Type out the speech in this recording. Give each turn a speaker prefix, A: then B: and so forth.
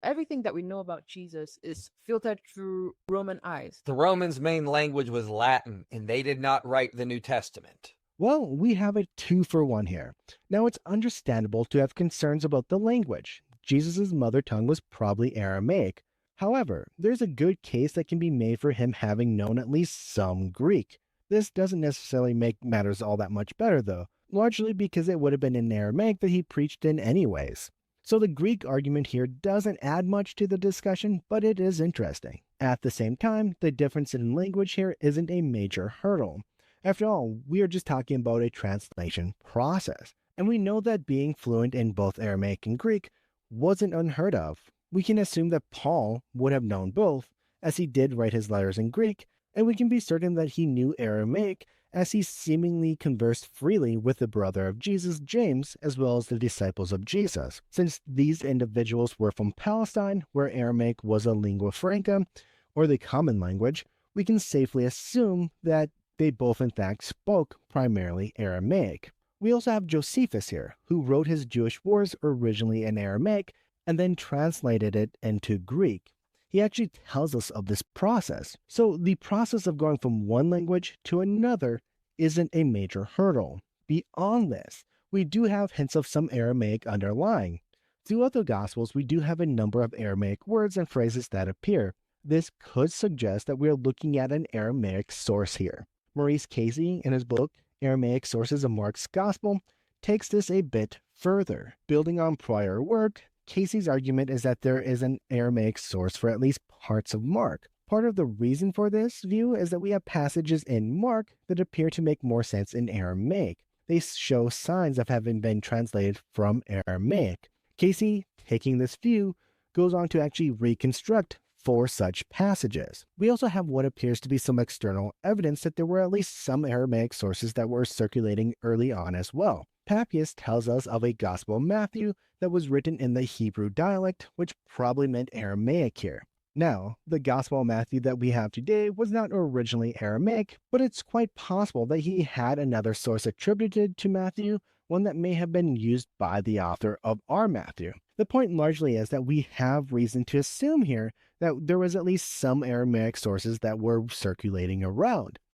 A: Everything that we know about Jesus is filtered through Roman eyes.
B: The Romans' main language was Latin, and they did not write the New Testament.
C: Well, we have a 2-for-1 here. Now, it's understandable to have concerns about the language. Jesus' mother tongue was probably Aramaic. However, there's a good case that can be made for him having known at least some Greek. This doesn't necessarily make matters all that much better, though, largely because it would have been in Aramaic that he preached in anyways. So the Greek argument here doesn't add much to the discussion, but it is interesting. At the same time, the difference in language here isn't a major hurdle. After all, we are just talking about a translation process, and we know that being fluent in both Aramaic and Greek wasn't unheard of. We can assume that Paul would have known both, as he did write his letters in Greek, and we can be certain that he knew Aramaic, as he seemingly conversed freely with the brother of Jesus, James, as well as the disciples of Jesus. Since these individuals were from Palestine, where Aramaic was a lingua franca, or the common language, we can safely assume that they both in fact spoke primarily Aramaic. We also have Josephus here, who wrote his Jewish wars originally in Aramaic and then translated it into Greek. He actually tells us of this process. So the process of going from one language to another isn't a major hurdle. Beyond this, we do have hints of some Aramaic underlying. Throughout the Gospels, we do have a number of Aramaic words and phrases that appear. This could suggest that we are looking at an Aramaic source here. Maurice Casey, in his book, Aramaic Sources of Mark's Gospel, takes this a bit further. Building on prior work, Casey's argument is that there is an Aramaic source for at least parts of Mark. Part of the reason for this view is that we have passages in Mark that appear to make more sense in Aramaic. They show signs of having been translated from Aramaic. Casey, taking this view, goes on to actually reconstruct 4 such passages. We also have what appears to be some external evidence that there were at least some Aramaic sources that were circulating early on as well. Papias tells us of a Gospel of Matthew that was written in the Hebrew dialect, which probably meant Aramaic here. Now, the Gospel of Matthew that we have today was not originally Aramaic, but it's quite possible that he had another source attributed to Matthew, one that may have been used by the author of our Matthew. The point largely is that we have reason to assume here that there was at least some Aramaic sources that were circulating around.